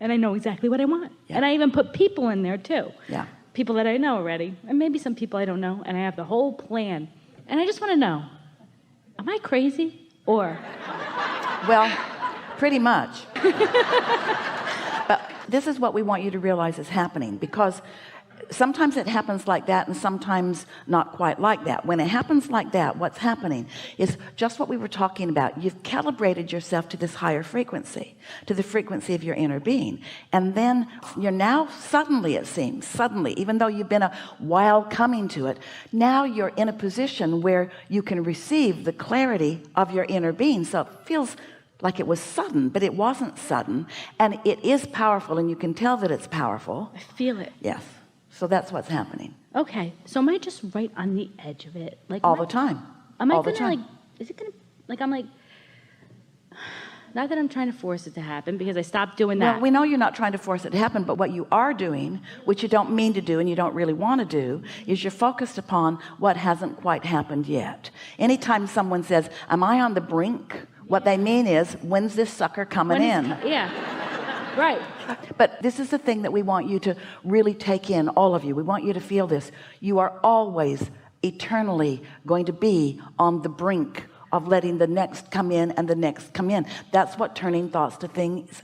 And I know exactly what I want. Yeah. And I even put people in there too. Yeah. People that I know already. And maybe some people I don't know. And I have the whole plan. And I just want to know, am I crazy? Or? Well, pretty much. But this is what we want you to realize is happening, because sometimes it happens like that and sometimes not quite like that. When it happens like that, what's happening is just what we were talking about. You've calibrated yourself to this higher frequency, to the frequency of your inner being. And then you're now suddenly, it seems, suddenly, even though you've been a while coming to it, now you're in a position where you can receive the clarity of your inner being. So it feels like it was sudden, but it wasn't sudden. And it is powerful, and you can tell that it's powerful. I feel it. Yes. So that's what's happening. Okay. So am I just right on the edge of it? Like all the time. Am I all gonna the time. like, is it gonna, like, I'm like, not that I'm trying to force it to happen, because I stopped doing that. Well, we know you're not trying to force it to happen, but what you are doing, which you don't mean to do and you don't really want to do, is you're focused upon what hasn't quite happened yet. Anytime someone says, am I on the brink? What they mean is, when's this sucker coming in? Yeah. Right. But this is the thing that we want you to really take in, all of you. We want you to feel this. You are always eternally going to be on the brink of letting the next come in and the next come in. That's what turning thoughts to things,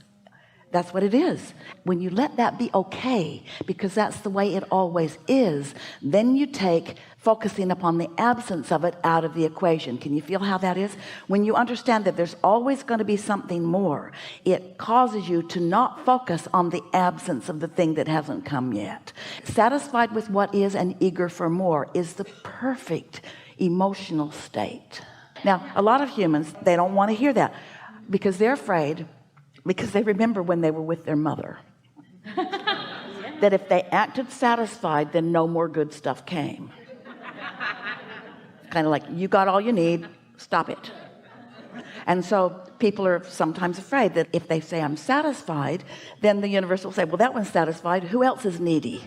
that's what it is. When you let that be okay, because that's the way it always is, then you take focusing upon the absence of it out of the equation. Can you feel how that is? When you understand that there's always going to be something more, it causes you to not focus on the absence of the thing that hasn't come yet. Satisfied with what is and eager for more is the perfect emotional state. Now, a lot of humans, they don't want to hear that because they're afraid, because they remember when they were with their mother, that if they acted satisfied, then no more good stuff came. Kind of like, you got all you need, stop it. And so people are sometimes afraid that if they say I'm satisfied, then the universe will say, well, that one's satisfied, who else is needy?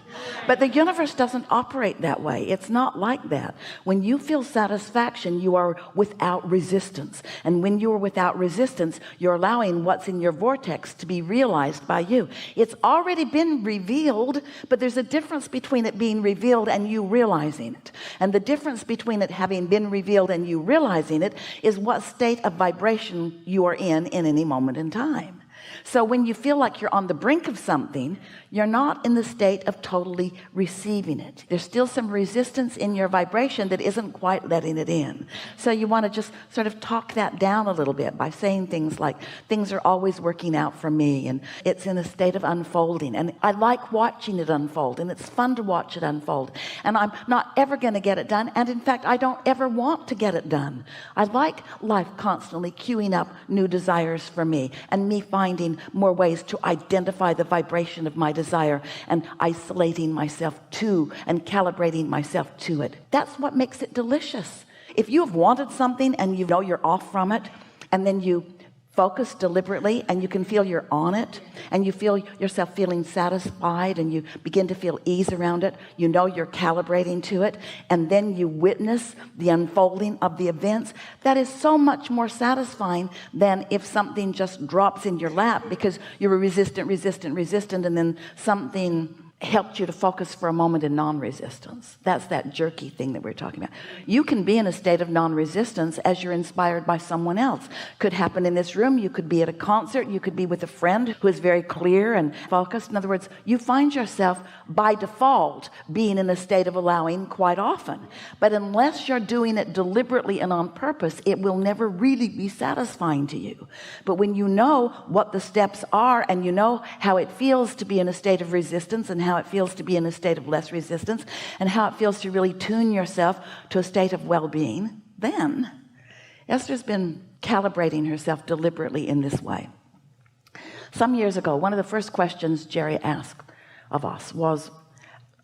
But the universe doesn't operate that way. It's not like that. When you feel satisfaction, you are without resistance. And when you are without resistance, you're allowing what's in your vortex to be realized by you. It's already been revealed, but there's a difference between it being revealed and you realizing it. And the difference between it having been revealed and you realizing it is what state of vibration you are in any moment in time. So when you feel like you're on the brink of something, you're not in the state of totally receiving it. There's still some resistance in your vibration that isn't quite letting it in. So you want to just sort of talk that down a little bit by saying things like, things are always working out for me, and it's in a state of unfolding, and I like watching it unfold, and it's fun to watch it unfold, and I'm not ever going to get it done, and in fact I don't ever want to get it done. I like life constantly queuing up new desires for me, and me finding more ways to identify the vibration of my desire and isolating myself to and calibrating myself to it. That's what makes it delicious. If you have wanted something and you know you're off from it, and then you focus deliberately and you can feel you're on it, and you feel yourself feeling satisfied, and you begin to feel ease around it, you know you're calibrating to it, and then you witness the unfolding of the events, that is so much more satisfying than if something just drops in your lap because you were resistant, and then something helped you to focus for a moment in non-resistance. That's that jerky thing that we're talking about. You can be in a state of non-resistance as you're inspired by someone else. Could happen in this room. You could be at a concert. You could be with a friend who is very clear and focused. In other words, you find yourself by default being in a state of allowing quite often. But unless you're doing it deliberately and on purpose, it will never really be satisfying to you. But when you know what the steps are, and you know how it feels to be in a state of resistance, and how it feels to be in a state of less resistance, and how it feels to really tune yourself to a state of well-being, then Esther's been calibrating herself deliberately in this way. Some years ago, one of the first questions Jerry asked of us was,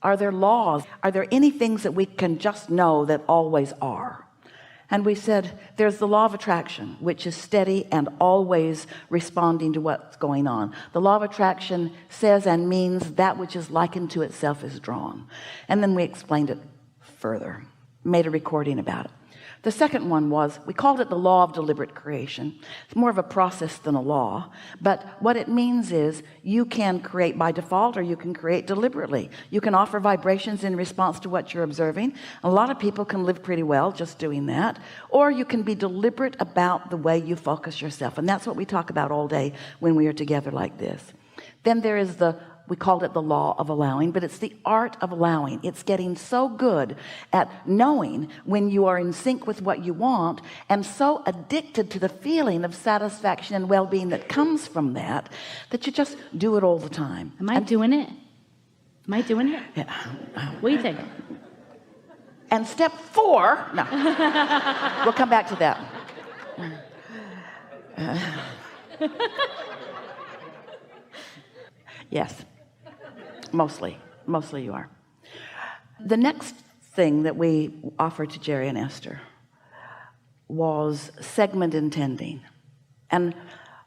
are there laws? Are there any things that we can just know that always are? And we said, there's the law of attraction, which is steady and always responding to what's going on. The law of attraction says and means that which is likened to itself is drawn. And then we explained it further, made a recording about it. The second one was, we called it the law of deliberate creation. It's more of a process than a law, but what it means is you can create by default or you can create deliberately. You can offer vibrations in response to what you're observing. A lot of people can live pretty well just doing that, or you can be deliberate about the way you focus yourself, and that's what we talk about all day when we are together like this. Then there is we called it the law of allowing, but it's the art of allowing. It's getting so good at knowing when you are in sync with what you want and so addicted to the feeling of satisfaction and well-being that comes from that you just do it all the time. Am I doing it? Am I doing it? Yeah. What do you think? And step 4, no, we'll come back to that. Yes. Mostly you are. The next thing that we offered to Jerry and Esther was segment intending. And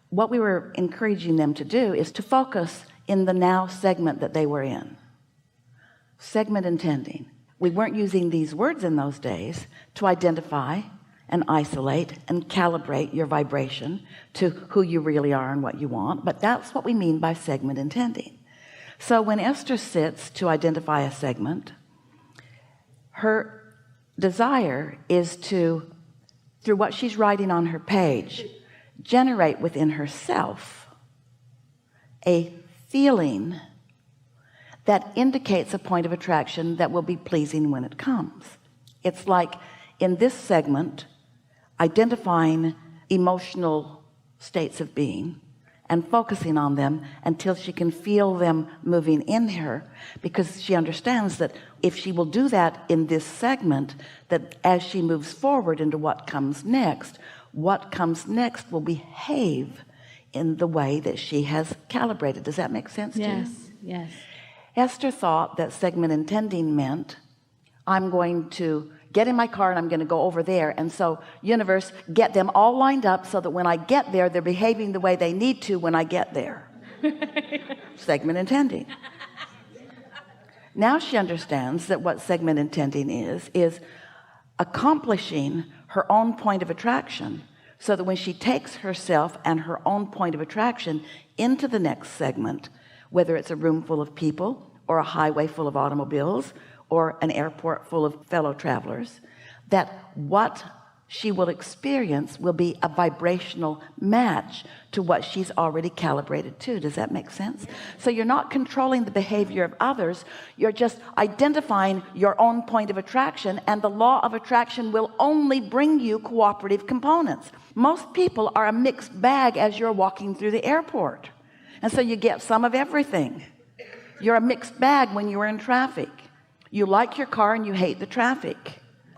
what we were encouraging them to do is to focus in the now segment that they were in. Segment intending. We weren't using these words in those days to identify and isolate and calibrate your vibration to who you really are and what you want, but that's what we mean by segment intending. So when Esther sits to identify a segment, her desire is to, through what she's writing on her page, generate within herself a feeling that indicates a point of attraction that will be pleasing when it comes. It's like in this segment, identifying emotional states of being and focusing on them until she can feel them moving in her, because she understands that if she will do that in this segment, that as she moves forward into what comes next will behave in the way that she has calibrated. Does that make sense to you? Yes. Esther thought that segment intending meant, I'm going to get in my car and I'm going to go over there, and so universe, get them all lined up so that when I get there they're behaving the way they need to when I get there. Segment intending. Now she understands that what segment intending is accomplishing her own point of attraction, so that when she takes herself and her own point of attraction into the next segment, whether it's a room full of people or a highway full of automobiles or an airport full of fellow travelers, that what she will experience will be a vibrational match to what she's already calibrated to. Does that make sense? So you're not controlling the behavior of others, you're just identifying your own point of attraction, and the law of attraction will only bring you cooperative components. Most people are a mixed bag as you're walking through the airport, and so you get some of everything. You're a mixed bag when you're in traffic. You like your car and you hate the traffic,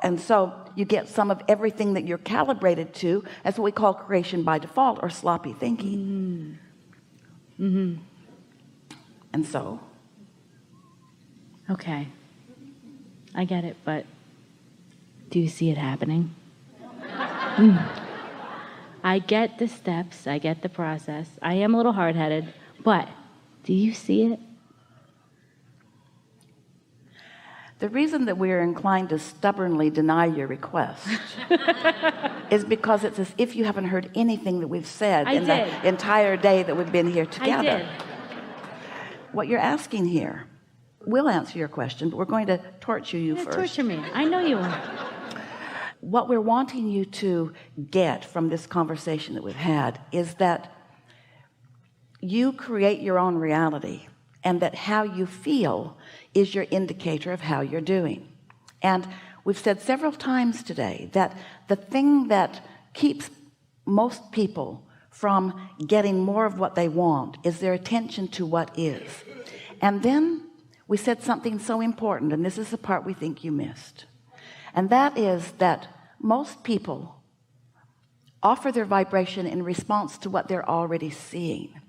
and so you get some of everything that you're calibrated to. That's what we call creation by default, or sloppy thinking. And so, okay, I get it, but do you see it happening? I get the steps, I get the process. I am a little hard-headed, but do you see it? The reason that we are inclined to stubbornly deny your request is because it's as if you haven't heard anything that we've said the entire day that we've been here together. I did. What you're asking here, we'll answer your question, but we're going to torture you first. Torture me. I know you will. What we're wanting you to get from this conversation that we've had is that you create your own reality, and that how you feel is your indicator of how you're doing. And we've said several times today that the thing that keeps most people from getting more of what they want is their attention to what is. And then we said something so important, and this is the part we think you missed, and that is that most people offer their vibration in response to what they're already seeing,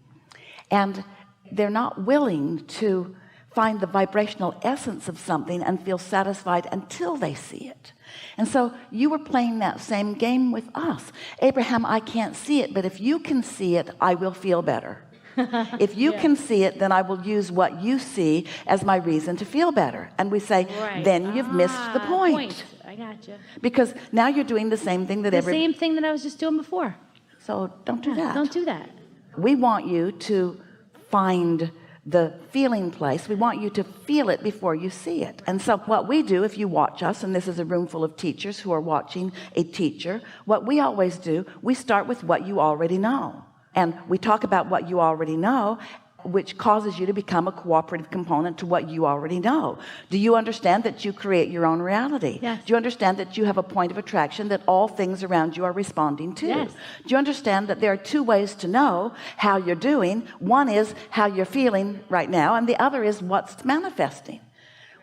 and they're not willing to find the vibrational essence of something and feel satisfied until they see it. And so you were playing that same game with us. Abraham, I can't see it, but if you can see it, I will feel better. If you can see it, then I will use what you see as my reason to feel better. And we say, then you've missed the point. I gotcha. Because now you're doing the same thing that The same thing that I was just doing before. So don't do that. Don't do that. We want you to find the feeling place. We want you to feel it before you see it. And so what we do, if you watch us, and this is a room full of teachers who are watching a teacher, what we always do, we start with what you already know. And we talk about what you already know, which causes you to become a cooperative component to what you already know. Do you understand that you create your own reality? Yes. Do you understand that you have a point of attraction that all things around you are responding to? Yes. Do you understand that there are two ways to know how you're doing? One is how you're feeling right now, and the other is what's manifesting.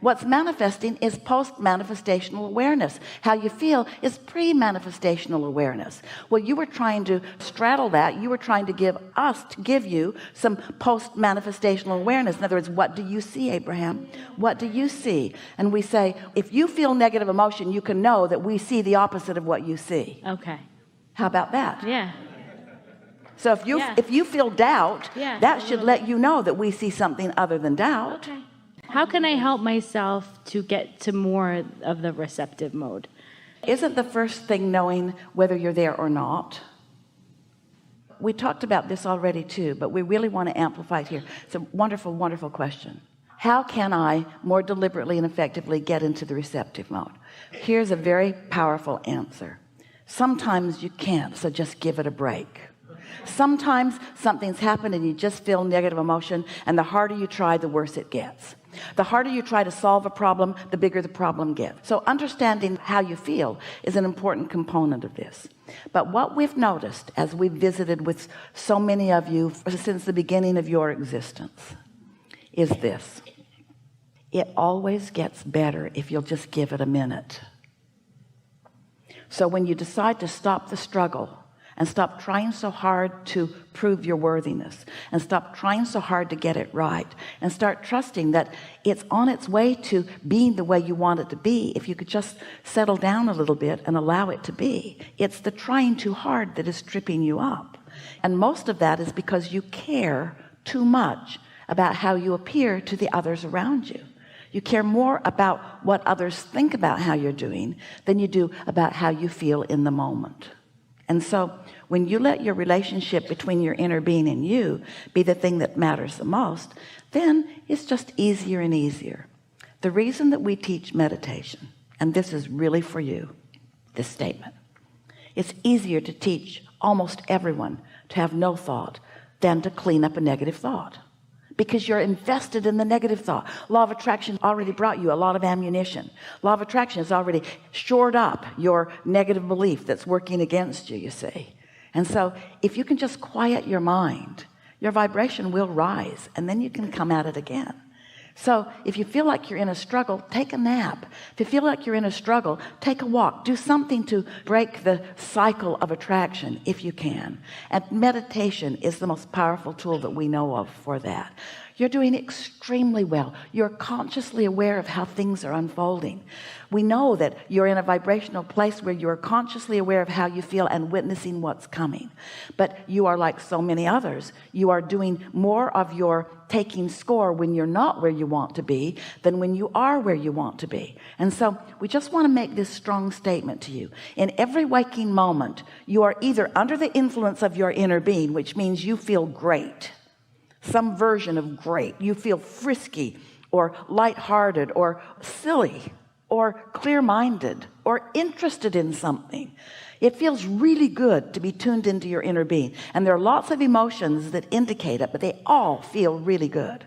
What's manifesting is post-manifestational awareness. How you feel is pre-manifestational awareness. Well, you were trying to straddle that. You were trying to give you some post-manifestational awareness. In other words, what do you see, Abraham? What do you see? And we say, if you feel negative emotion, you can know that we see the opposite of what you see. Okay. How about that? Yeah. So if you feel doubt, that should let you know that we see something other than doubt. Okay. How can I help myself to get to more of the receptive mode? Isn't the first thing knowing whether you're there or not? We talked about this already too, but we really want to amplify it here. It's a wonderful, wonderful question. How can I more deliberately and effectively get into the receptive mode? Here's a very powerful answer. Sometimes you can't, so just give it a break. Sometimes something's happened and you just feel negative emotion, and the harder you try, the worse it gets. The harder you try to solve a problem, the bigger the problem gets. So understanding how you feel is an important component of this. But what we've noticed as we've visited with so many of you since the beginning of your existence is this: it always gets better if you'll just give it a minute. So when you decide to stop the struggle and stop trying so hard to prove your worthiness, and stop trying so hard to get it right, and start trusting that it's on its way to being the way you want it to be, if you could just settle down a little bit and allow it to be. It's the trying too hard that is tripping you up, and most of that is because you care too much about how you appear to the others around you. You care more about what others think about how you're doing than you do about how you feel in the moment. And so when you let your relationship between your inner being and you be the thing that matters the most, then it's just easier and easier. The reason that we teach meditation, and this is really for you, this statement, it's easier to teach almost everyone to have no thought than to clean up a negative thought, because you're invested in the negative thought. Law of attraction already brought you a lot of ammunition. Law of attraction has already shored up your negative belief that's working against you, you see. And so if you can just quiet your mind, your vibration will rise, and then you can come at it again. So if you feel like you're in a struggle, take a nap. If you feel like you're in a struggle, take a walk. Do something to break the cycle of attraction if you can. And meditation is the most powerful tool that we know of for that. You're doing extremely well. You're consciously aware of how things are unfolding. We know that you're in a vibrational place where you're consciously aware of how you feel and witnessing what's coming. But you are like so many others. You are doing more of your taking score when you're not where you want to be than when you are where you want to be. And so we just want to make this strong statement to you. In every waking moment, you are either under the influence of your inner being, which means you feel great, some version of great. You feel frisky or lighthearted or silly or clear-minded or interested in something. It feels really good to be tuned into your inner being. And there are lots of emotions that indicate it, but they all feel really good.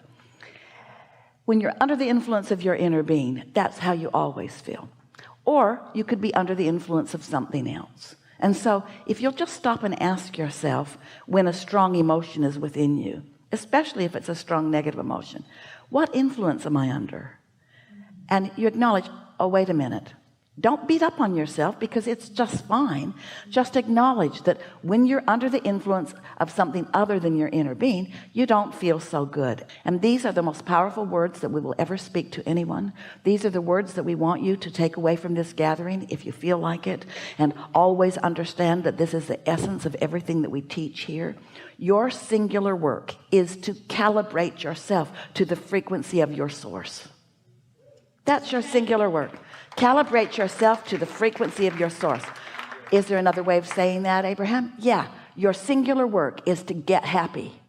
When you're under the influence of your inner being, that's how you always feel. Or you could be under the influence of something else. And so if you'll just stop and ask yourself when a strong emotion is within you, especially if it's a strong negative emotion, what influence am I under? And you acknowledge, oh, wait a minute. Don't beat up on yourself, because it's just fine. Just acknowledge that when you're under the influence of something other than your inner being, you don't feel so good. And these are the most powerful words that we will ever speak to anyone. These are the words that we want you to take away from this gathering, if you feel like it. And always understand that this is the essence of everything that we teach here. Your singular work is to calibrate yourself to the frequency of your source. That's your singular work. Calibrate yourself to the frequency of your source. Is there another way of saying that, Abraham? Yeah, your singular work is to get happy.